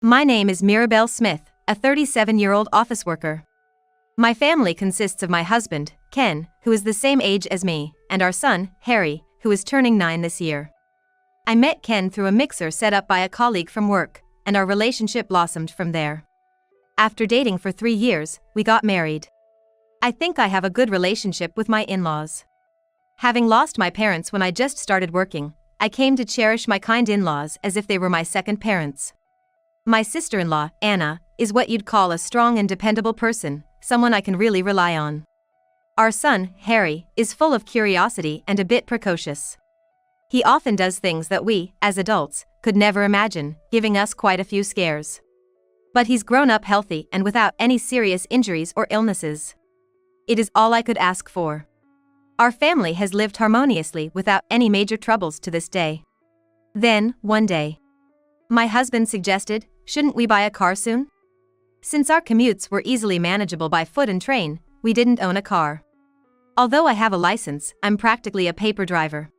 My name is Mirabelle Smith, a 37-year-old office worker. My family consists of my husband, Ken, who is the same age as me, and our son, Harry, who is turning 9 this year. I met Ken through a mixer set up by a colleague from work, and our relationship blossomed from there. After dating for 3 years, we got married. I think I have a good relationship with my in-laws. Having lost my parents when I just started working, I came to cherish my kind in-laws as if they were my second parents. My sister-in-law, Anna, is what you'd call a strong and dependable person, someone I can really rely on. Our son, Harry, is full of curiosity and a bit precocious. He often does things that we, as adults, could never imagine, giving us quite a few scares. But he's grown up healthy and without any serious injuries or illnesses. It is all I could ask for. Our family has lived harmoniously without any major troubles to this day. Then, one day, my husband suggested, shouldn't we buy a car soon? Since our commutes were easily manageable by foot and train, we didn't own a car. Although I have a license, I'm practically a paper driver.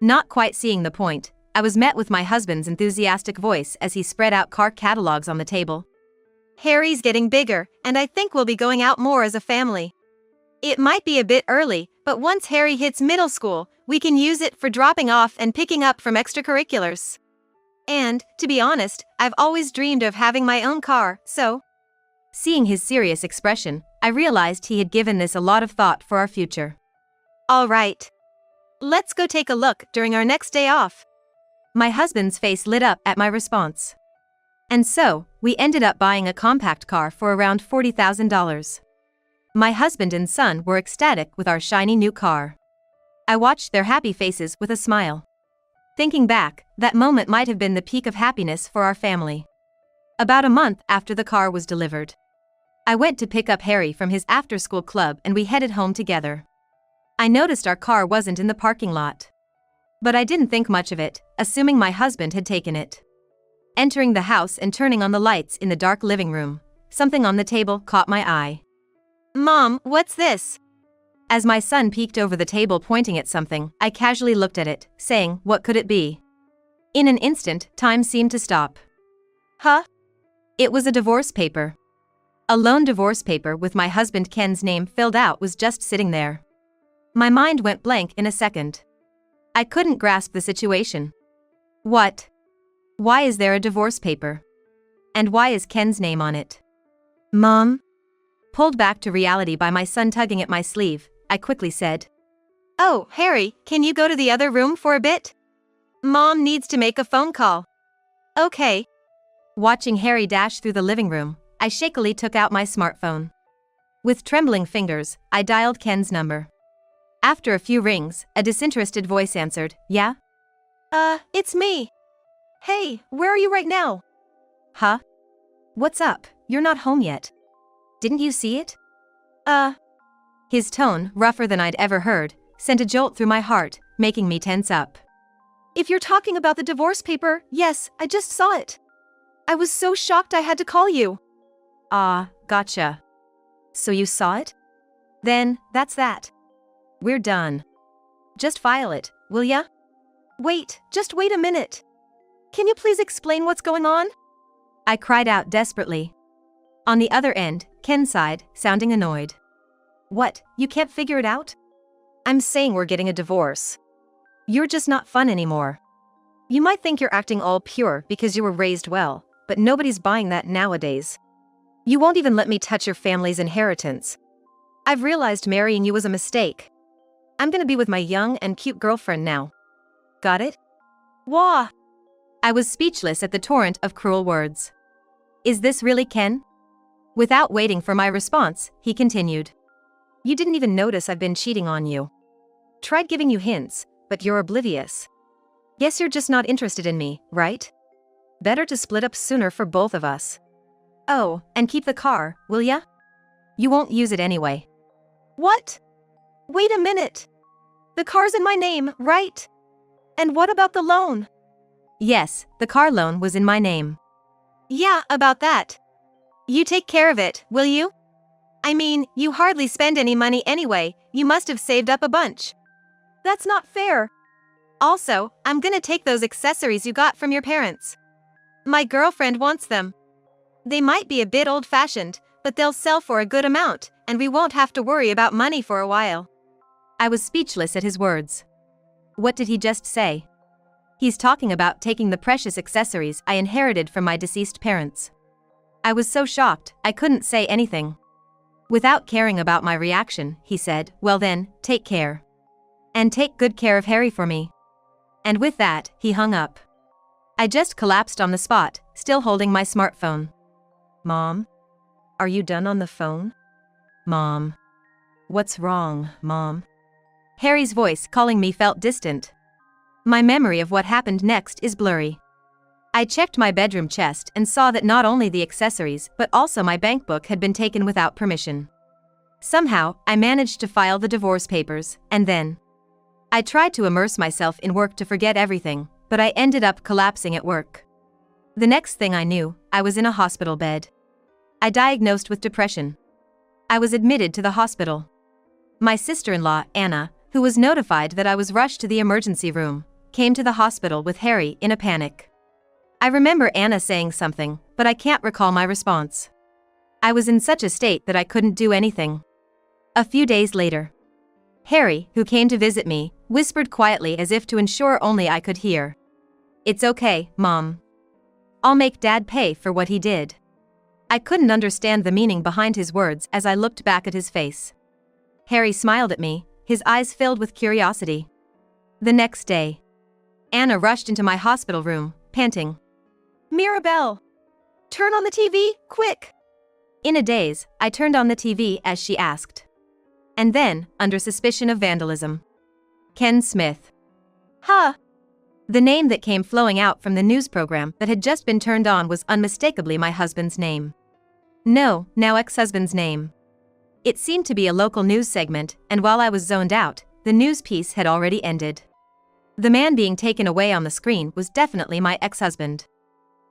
Not quite seeing the point, I was met with my husband's enthusiastic voice as he spread out car catalogs on the table. Harry's getting bigger, and I think we'll be going out more as a family. It might be a bit early, but once Harry hits middle school, we can use it for dropping off and picking up from extracurriculars. And, to be honest, I've always dreamed of having my own car, so. Seeing his serious expression, I realized he had given this a lot of thought for our future. All right. Let's go take a look during our next day off. My husband's face lit up at my response. And so, we ended up buying a compact car for around $40,000. My husband and son were ecstatic with our shiny new car. I watched their happy faces with a smile. Thinking back, that moment might have been the peak of happiness for our family. About a month after the car was delivered, I went to pick up Harry from his after-school club and we headed home together. I noticed our car wasn't in the parking lot. But I didn't think much of it, assuming my husband had taken it. Entering the house and turning on the lights in the dark living room, something on the table caught my eye. Mom, what's this? As my son peeked over the table pointing at something, I casually looked at it, saying, "What could it be?" In an instant, time seemed to stop. Huh? It was a divorce paper. A loan divorce paper with my husband Ken's name filled out was just sitting there. My mind went blank in a second. I couldn't grasp the situation. What? Why is there a divorce paper? And why is Ken's name on it? Mom? Pulled back to reality by my son tugging at my sleeve, I quickly said, "Oh, Harry, can you go to the other room for a bit? Mom needs to make a phone call." "Okay." Watching Harry dash through the living room, I shakily took out my smartphone. With trembling fingers, I dialed Ken's number. After a few rings, a disinterested voice answered, "Yeah? It's me. Hey, where are you right now?" "Huh? What's up? You're not home yet. Didn't you see it?" His tone, rougher than I'd ever heard, sent a jolt through my heart, making me tense up. "If you're talking about the divorce paper, yes, I just saw it. I was so shocked I had to call you." Gotcha. So you saw it? Then, that's that. We're done. Just file it, will ya?" Just wait a minute. Can you please explain what's going on?" I cried out desperately. On the other end, Ken sighed, sounding annoyed. "What, you can't figure it out? I'm saying we're getting a divorce. You're just not fun anymore. You might think you're acting all pure because you were raised well, but nobody's buying that nowadays. You won't even let me touch your family's inheritance. I've realized marrying you was a mistake. I'm gonna be with my young and cute girlfriend now. Got it?" Wah! I was speechless at the torrent of cruel words. Is this really Ken? Without waiting for my response, he continued. "You didn't even notice I've been cheating on you. Tried giving you hints, but you're oblivious. Guess you're just not interested in me, right? Better to split up sooner for both of us. Oh, and keep the car, will ya? You won't use it anyway." What? Wait a minute. The car's in my name, right? And what about the loan? Yes, the car loan was in my name. Yeah, about that. You take care of it, will you? I mean, you hardly spend any money anyway, you must have saved up a bunch. That's not fair. Also, I'm gonna take those accessories you got from your parents. My girlfriend wants them. They might be a bit old-fashioned, but they'll sell for a good amount, and we won't have to worry about money for a while. I was speechless at his words. What did he just say? He's talking about taking the precious accessories I inherited from my deceased parents. I was so shocked, I couldn't say anything. Without caring about my reaction, he said, "Well then, take care. And take good care of Harry for me." And with that, he hung up. I just collapsed on the spot, still holding my smartphone. Mom? Are you done on the phone? Mom. What's wrong, Mom? Harry's voice calling me felt distant. My memory of what happened next is blurry. I checked my bedroom chest and saw that not only the accessories but also my bank book had been taken without permission. Somehow, I managed to file the divorce papers, and then I tried to immerse myself in work to forget everything, but I ended up collapsing at work. The next thing I knew, I was in a hospital bed. I diagnosed with depression. I was admitted to the hospital. My sister-in-law, Anna, who was notified that I was rushed to the emergency room, came to the hospital with Harry in a panic. I remember Anna saying something, but I can't recall my response. I was in such a state that I couldn't do anything. A few days later, Harry, who came to visit me, whispered quietly as if to ensure only I could hear. "It's okay, Mom. I'll make Dad pay for what he did." I couldn't understand the meaning behind his words as I looked back at his face. Harry smiled at me, his eyes filled with curiosity. The next day, Anna rushed into my hospital room, panting. "Mirabelle! Turn on the TV, quick!" In a daze, I turned on the TV as she asked. And then, under suspicion of vandalism, Ken Smith. Huh. The name that came flowing out from the news program that had just been turned on was unmistakably my husband's name. No, now ex-husband's name. It seemed to be a local news segment, and while I was zoned out, the news piece had already ended. The man being taken away on the screen was definitely my ex-husband.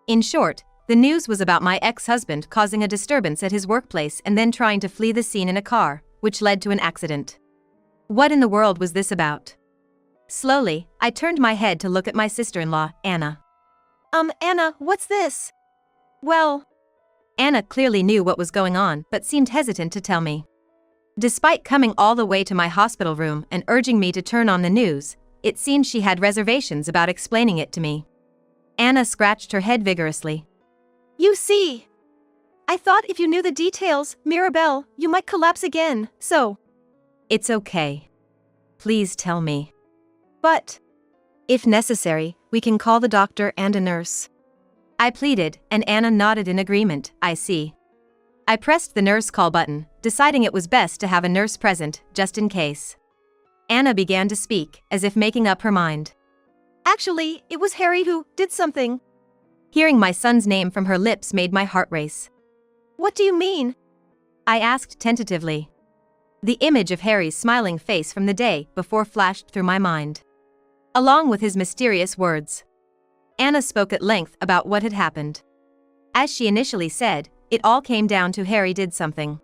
In short, the news was about my ex-husband causing a disturbance at his workplace and then trying to flee the scene in a car, which led to an accident. What in the world was this about? Slowly, I turned my head to look at my sister-in-law, Anna. Anna, what's this?" "Well..." Anna clearly knew what was going on but seemed hesitant to tell me. Despite coming all the way to my hospital room and urging me to turn on the news, it seemed she had reservations about explaining it to me. Anna scratched her head vigorously. "You see, I thought if you knew the details, Mirabelle, you might collapse again, so..." "It's okay. Please tell me." "But..." "If necessary, we can call the doctor and a nurse." I pleaded, and Anna nodded in agreement. "I see." I pressed the nurse call button, deciding it was best to have a nurse present, just in case. Anna began to speak, as if making up her mind. "Actually, it was Harry who did something." Hearing my son's name from her lips made my heart race. "What do you mean?" I asked tentatively. The image of Harry's smiling face from the day before flashed through my mind, along with his mysterious words. Anna spoke at length about what had happened. As she initially said, it all came down to Harry did something.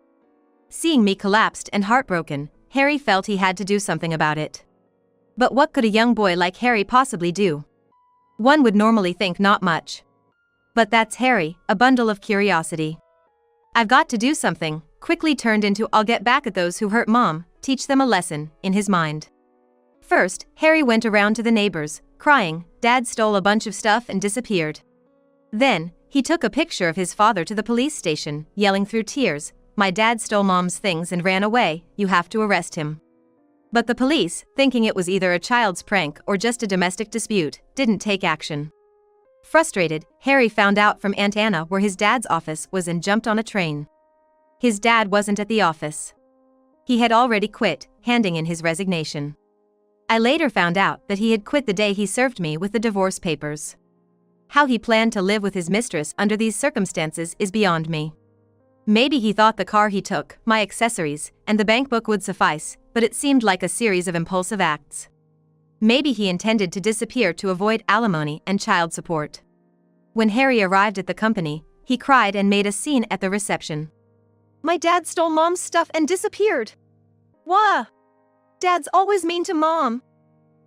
Seeing me collapsed and heartbroken, Harry felt he had to do something about it. But what could a young boy like Harry possibly do? One would normally think not much. But that's Harry, a bundle of curiosity. "I've got to do something," quickly turned into "I'll get back at those who hurt Mom, teach them a lesson," in his mind. First, Harry went around to the neighbors, crying, "Dad stole a bunch of stuff and disappeared." Then, he took a picture of his father to the police station, yelling through tears, "My dad stole Mom's things and ran away, you have to arrest him." But the police, thinking it was either a child's prank or just a domestic dispute, didn't take action. Frustrated, Harry found out from Aunt Anna where his dad's office was and jumped on a train. His dad wasn't at the office. He had already quit, handing in his resignation. I later found out that he had quit the day he served me with the divorce papers. How he planned to live with his mistress under these circumstances is beyond me. Maybe he thought the car he took, my accessories, and the bank book would suffice, but it seemed like a series of impulsive acts. Maybe he intended to disappear to avoid alimony and child support. When Harry arrived at the company, he cried and made a scene at the reception. "My dad stole Mom's stuff and disappeared. Wah! Dad's always mean to Mom.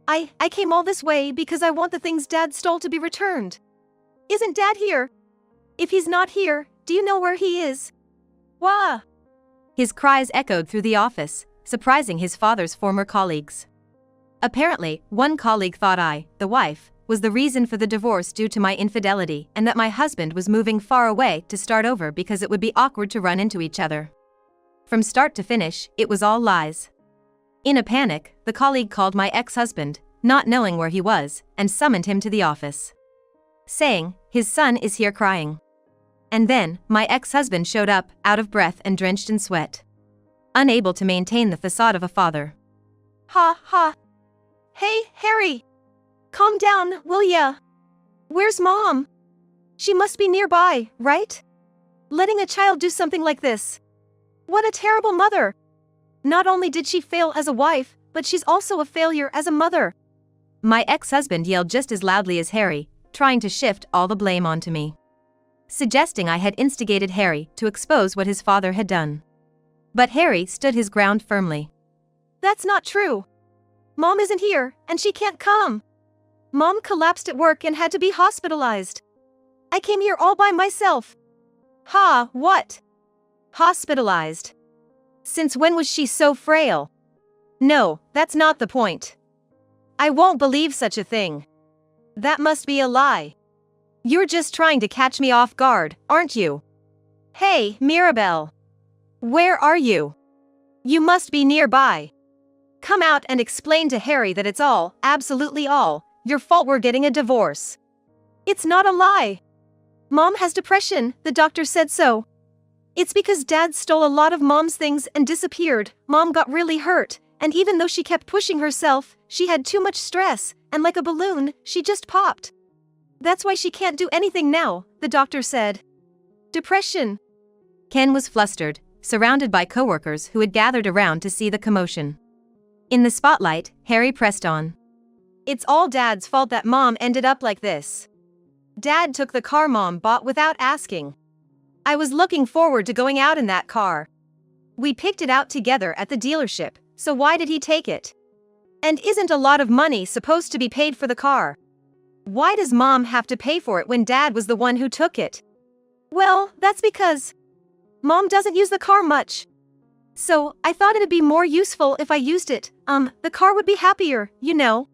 I came all this way because I want the things Dad stole to be returned." Isn't Dad here? If he's not here, do you know where he is? Wah! His cries echoed through the office, surprising his father's former colleagues. Apparently, one colleague thought I, the wife, was the reason for the divorce due to my infidelity and that my husband was moving far away to start over because it would be awkward to run into each other. From start to finish, it was all lies. In a panic, the colleague called my ex-husband, not knowing where he was, and summoned him to the office, saying, "His son is here crying." And then, my ex-husband showed up, out of breath and drenched in sweat, unable to maintain the facade of a father. Ha ha! Hey, Harry! Calm down, will ya? Where's Mom? She must be nearby, right? Letting a child do something like this. What a terrible mother! Not only did she fail as a wife, but she's also a failure as a mother. My ex-husband yelled just as loudly as Harry, trying to shift all the blame onto me, suggesting I had instigated Harry to expose what his father had done. But Harry stood his ground firmly. That's not true. Mom isn't here, and she can't come. Mom collapsed at work and had to be hospitalized. I came here all by myself. Ha, what? Hospitalized? Since when was she so frail? No, that's not the point. I won't believe such a thing. That must be a lie. You're just trying to catch me off guard, aren't you? Hey, Mirabelle. Where are you? You must be nearby. Come out and explain to Harry that it's all, absolutely all, your fault we're getting a divorce. It's not a lie. Mom has depression, the doctor said so. It's because Dad stole a lot of Mom's things and disappeared. Mom got really hurt, and even though she kept pushing herself, she had too much stress, and like a balloon, she just popped. That's why she can't do anything now, the doctor said. Depression. Ken was flustered, surrounded by coworkers who had gathered around to see the commotion. In the spotlight, Harry pressed on. It's all Dad's fault that Mom ended up like this. Dad took the car Mom bought without asking. I was looking forward to going out in that car. We picked it out together at the dealership, so why did he take it? And isn't a lot of money supposed to be paid for the car? Why does Mom have to pay for it when Dad was the one who took it? Well, that's because Mom doesn't use the car much. So, I thought it'd be more useful if I used it. The car would be happier, you know.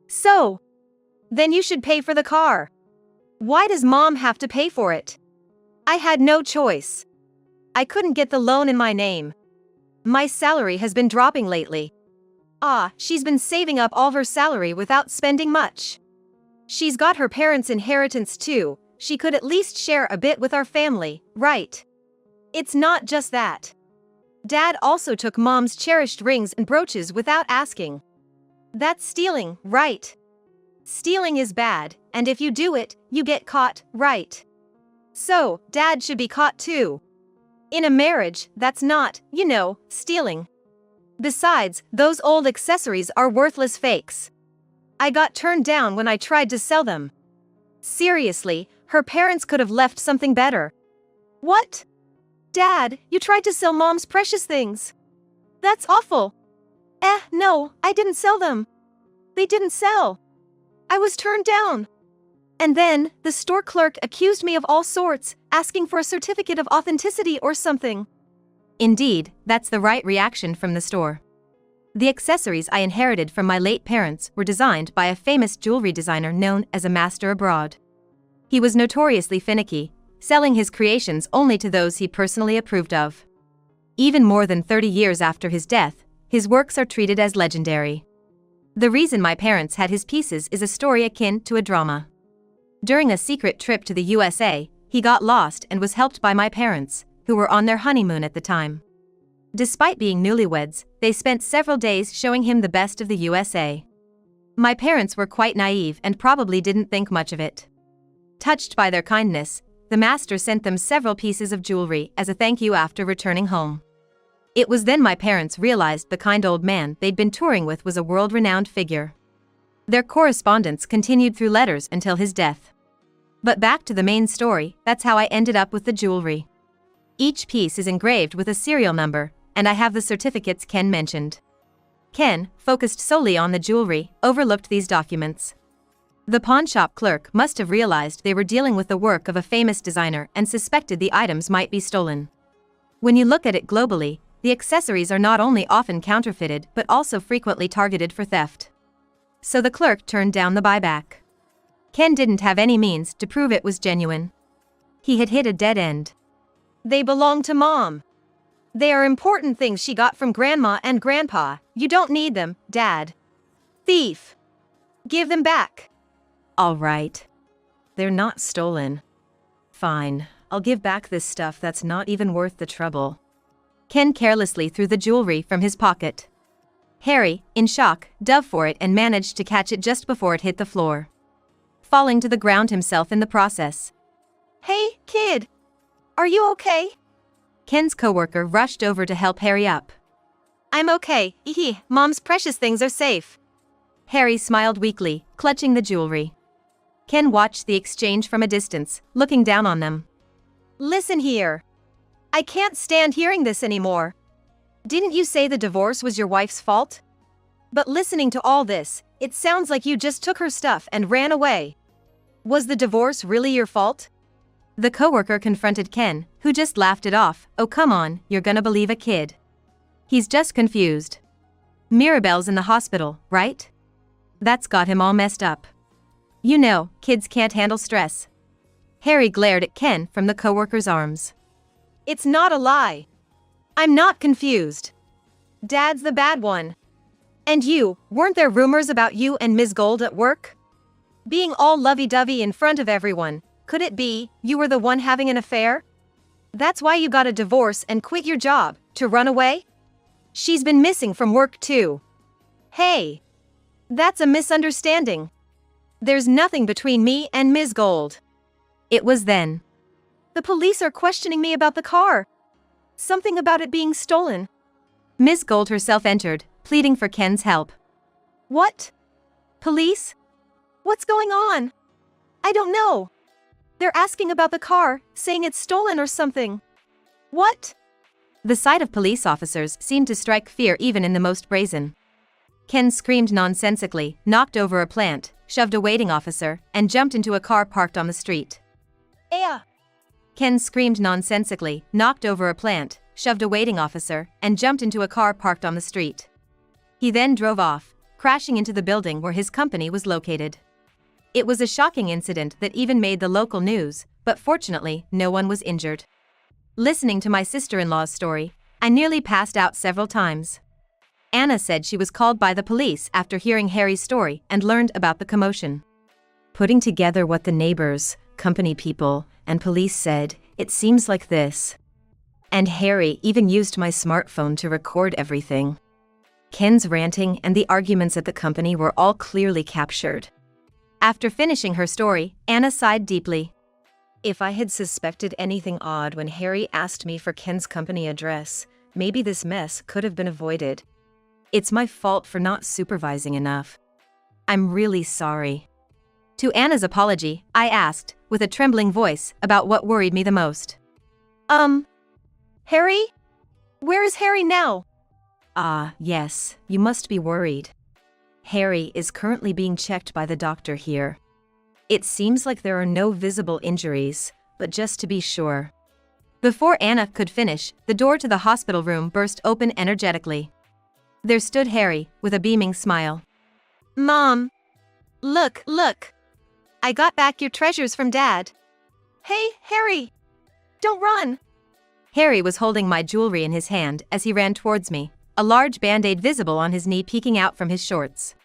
So, then you should pay for the car. Why does Mom have to pay for it? I had no choice. I couldn't get the loan in my name. My salary has been dropping lately. She's been saving up all her salary without spending much. She's got her parents' inheritance too. She could at least share a bit with our family, right? It's not just that. Dad also took Mom's cherished rings and brooches without asking. That's stealing, right? Stealing is bad, and if you do it, you get caught, right? So, Dad should be caught too. In a marriage, that's not, stealing. Besides, those old accessories are worthless fakes. I got turned down when I tried to sell them. Seriously, her parents could have left something better. What? Dad, you tried to sell Mom's precious things. That's awful. No, I didn't sell them. They didn't sell. I was turned down. And then, the store clerk accused me of all sorts, asking for a certificate of authenticity or something. Indeed, that's the right reaction from the store. The accessories I inherited from my late parents were designed by a famous jewelry designer known as a master abroad. He was notoriously finicky, selling his creations only to those he personally approved of. Even more than 30 years after his death, his works are treated as legendary. The reason my parents had his pieces is a story akin to a drama. During a secret trip to the USA, he got lost and was helped by my parents, who were on their honeymoon at the time. Despite being newlyweds, they spent several days showing him the best of the USA. My parents were quite naive and probably didn't think much of it. Touched by their kindness, the master sent them several pieces of jewelry as a thank you after returning home. It was then my parents realized the kind old man they'd been touring with was a world-renowned figure. Their correspondence continued through letters until his death. But back to the main story, that's how I ended up with the jewelry. Each piece is engraved with a serial number, and I have the certificates Ken mentioned. Ken, focused solely on the jewelry, overlooked these documents. The pawnshop clerk must have realized they were dealing with the work of a famous designer and suspected the items might be stolen. When you look at it globally, the accessories are not only often counterfeited but also frequently targeted for theft. So the clerk turned down the buyback. Ken didn't have any means to prove it was genuine. He had hit a dead end. They belong to Mom. They are important things she got from Grandma and Grandpa. You don't need them, Dad. Thief. Give them back. All right. They're not stolen. Fine, I'll give back this stuff that's not even worth the trouble. Ken carelessly threw the jewelry from his pocket. Harry, in shock, dove for it and managed to catch it just before it hit the floor, falling to the ground himself in the process. Hey, kid. Are you okay? Ken's coworker rushed over to help Harry up. I'm okay. Mom's precious things are safe. Harry smiled weakly, clutching the jewelry. Ken watched the exchange from a distance, looking down on them. Listen here. I can't stand hearing this anymore. Didn't you say the divorce was your wife's fault? But listening to all this, it sounds like you just took her stuff and ran away. Was the divorce really your fault? The coworker confronted Ken, who just laughed it off. Oh come on, you're gonna believe a kid. He's just confused. Mirabelle's in the hospital, right? That's got him all messed up. You know, kids can't handle stress. Harry glared at Ken from the coworker's arms. It's not a lie. I'm not confused. Dad's the bad one. And you, weren't there rumors about you and Ms. Gold at work? Being all lovey-dovey in front of everyone, could it be you were the one having an affair? That's why you got a divorce and quit your job, to run away? She's been missing from work too. Hey. That's a misunderstanding. There's nothing between me and Ms. Gold. It was then. The police are questioning me about the car. Something about it being stolen. Ms. Gold herself entered, pleading for Ken's help. What? Police? What's going on? I don't know. They're asking about the car, saying it's stolen or something. What? The sight of police officers seemed to strike fear even in the most brazen. Ken screamed nonsensically, knocked over a plant, shoved a waiting officer, and jumped into a car parked on the street. Ken screamed nonsensically, knocked over a plant, shoved a waiting officer, and jumped into a car parked on the street. He then drove off, crashing into the building where his company was located. It was a shocking incident that even made the local news, but fortunately, no one was injured. Listening to my sister-in-law's story, I nearly passed out several times. Anna said she was called by the police after hearing Harry's story and learned about the commotion. Putting together what the neighbors, company people, and police said, it seems like this. And Harry even used my smartphone to record everything. Ken's ranting and the arguments at the company were all clearly captured. After finishing her story, Anna sighed deeply. If I had suspected anything odd when Harry asked me for Ken's company address, maybe this mess could have been avoided. It's my fault for not supervising enough. I'm really sorry. To Anna's apology, I asked, with a trembling voice, about what worried me the most. Harry? Where is Harry now? Ah, yes, you must be worried. Harry is currently being checked by the doctor here. It seems like there are no visible injuries, but just to be sure. Before Anna could finish, the door to the hospital room burst open energetically. There stood Harry, with a beaming smile. Mom. Look. I got back your treasures from Dad. Hey, Harry. Don't run. Harry was holding my jewelry in his hand as he ran towards me, a large band-aid visible on his knee peeking out from his shorts.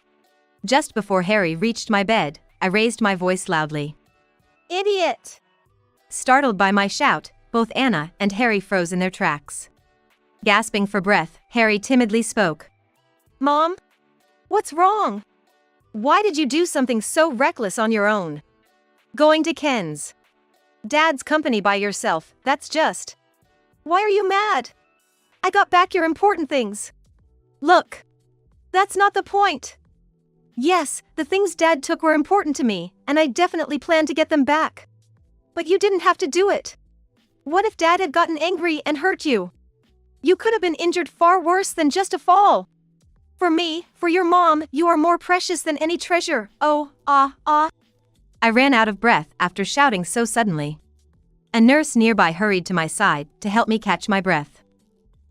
Just before Harry reached my bed, I raised my voice loudly. Idiot! Startled by my shout, both Anna and Harry froze in their tracks. Gasping for breath, Harry timidly spoke. Mom? What's wrong? Why did you do something so reckless on your own? Going to Ken's. Dad's company by yourself, that's just. Why are you mad? I got back your important things. Look. That's not the point. Yes, the things Dad took were important to me, and I definitely plan to get them back. But you didn't have to do it. What if Dad had gotten angry and hurt you? You could have been injured far worse than just a fall. For me, for your mom, you are more precious than any treasure. Oh, I ran out of breath after shouting so suddenly. A nurse nearby hurried to my side to help me catch my breath.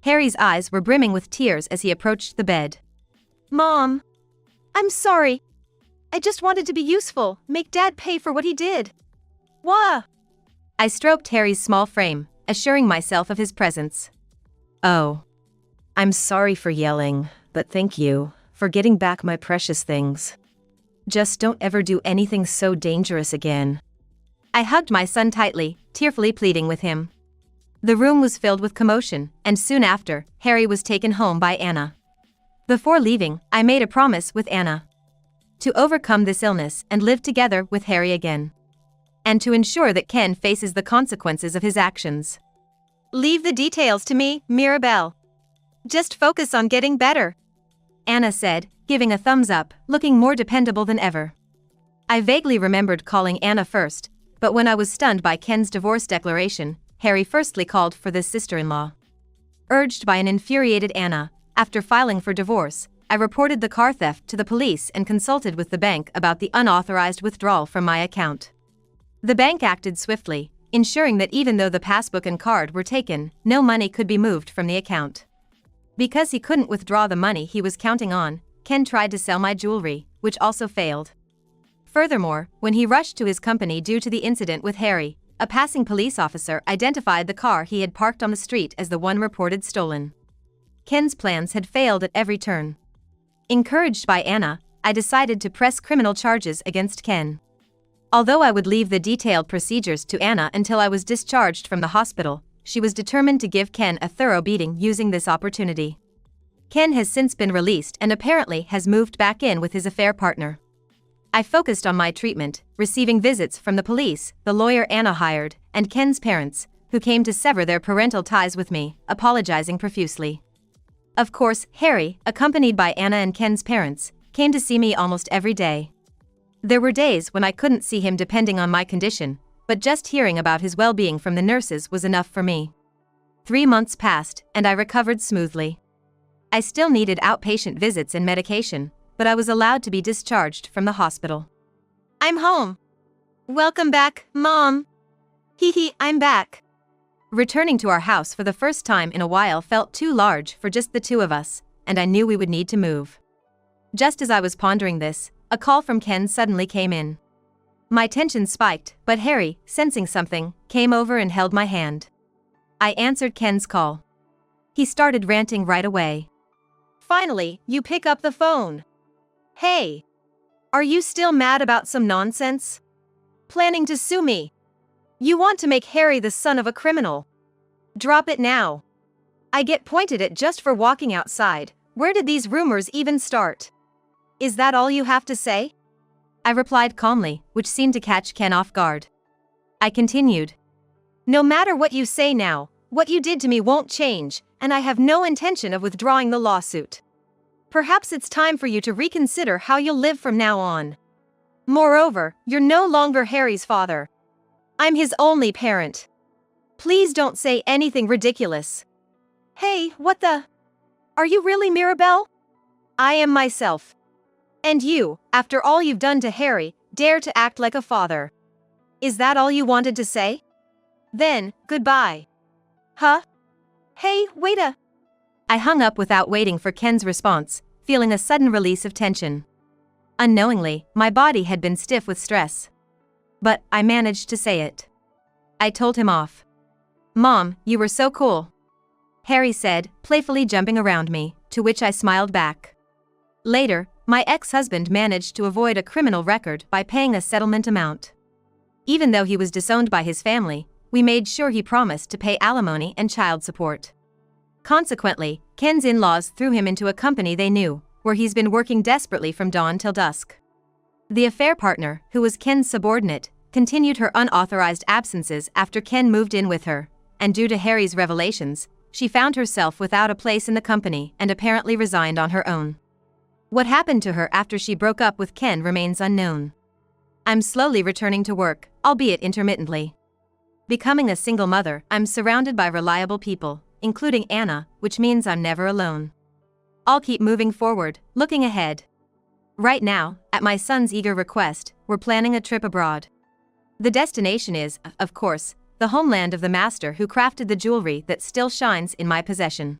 Harry's eyes were brimming with tears as he approached the bed. Mom! I'm sorry. I just wanted to be useful, make Dad pay for what he did. Wah! I stroked Harry's small frame, assuring myself of his presence. Oh. I'm sorry for yelling, but thank you for getting back my precious things. Just don't ever do anything so dangerous again. I hugged my son tightly, tearfully pleading with him. The room was filled with commotion, and soon after, Harry was taken home by Anna. Before leaving, I made a promise with Anna to overcome this illness and live together with Harry again, and to ensure that Ken faces the consequences of his actions. Leave the details to me, Mirabelle. Just focus on getting better, Anna said, giving a thumbs up, looking more dependable than ever. I vaguely remembered calling Anna first, but when I was stunned by Ken's divorce declaration, Harry firstly called for this sister-in-law. Urged by an infuriated Anna, after filing for divorce, I reported the car theft to the police and consulted with the bank about the unauthorized withdrawal from my account. The bank acted swiftly, ensuring that even though the passbook and card were taken, no money could be moved from the account. Because he couldn't withdraw the money he was counting on, Ken tried to sell my jewelry, which also failed. Furthermore, when he rushed to his company due to the incident with Harry, a passing police officer identified the car he had parked on the street as the one reported stolen. Ken's plans had failed at every turn. Encouraged by Anna, I decided to press criminal charges against Ken. Although I would leave the detailed procedures to Anna until I was discharged from the hospital, she was determined to give Ken a thorough beating using this opportunity. Ken has since been released and apparently has moved back in with his affair partner. I focused on my treatment, receiving visits from the police, the lawyer Anna hired, and Ken's parents, who came to sever their parental ties with me, apologizing profusely. Of course, Harry, accompanied by Anna and Ken's parents, came to see me almost every day. There were days when I couldn't see him depending on my condition, but just hearing about his well-being from the nurses was enough for me. 3 months passed, and I recovered smoothly. I still needed outpatient visits and medication, but I was allowed to be discharged from the hospital. I'm home. Welcome back, Mom. Hee, I'm back. Returning to our house for the first time in a while felt too large for just the two of us, and I knew we would need to move. Just as I was pondering this, a call from Ken suddenly came in. My tension spiked, but Harry, sensing something, came over and held my hand. I answered Ken's call. He started ranting right away. Finally, you pick up the phone. Hey. Are you still mad about some nonsense? Planning to sue me? You want to make Harry the son of a criminal? Drop it now. I get pointed at just for walking outside. Where did these rumors even start? Is that all you have to say? I replied calmly, which seemed to catch Ken off guard. I continued. No matter what you say now, what you did to me won't change, and I have no intention of withdrawing the lawsuit. Perhaps it's time for you to reconsider how you'll live from now on. Moreover, you're no longer Harry's father. I'm his only parent. Please don't say anything ridiculous. Hey, what the? Are you really Mirabelle? I am myself. And you, after all you've done to Harry, dare to act like a father. Is that all you wanted to say? Then, goodbye. Huh? Hey, wait a... I hung up without waiting for Ken's response, feeling a sudden release of tension. Unknowingly, my body had been stiff with stress. But I managed to say it. I told him off. Mom, you were so cool, Harry said, playfully jumping around me, to which I smiled back. Later, my ex-husband managed to avoid a criminal record by paying a settlement amount. Even though he was disowned by his family, we made sure he promised to pay alimony and child support. Consequently, Ken's in-laws threw him into a company they knew, where he's been working desperately from dawn till dusk. The affair partner, who was Ken's subordinate, continued her unauthorized absences after Ken moved in with her, and due to Harry's revelations, she found herself without a place in the company and apparently resigned on her own. What happened to her after she broke up with Ken remains unknown. I'm slowly returning to work, albeit intermittently. Becoming a single mother, I'm surrounded by reliable people, including Anna, which means I'm never alone. I'll keep moving forward, looking ahead. Right now, at my son's eager request, we're planning a trip abroad. The destination is, of course, the homeland of the master who crafted the jewelry that still shines in my possession.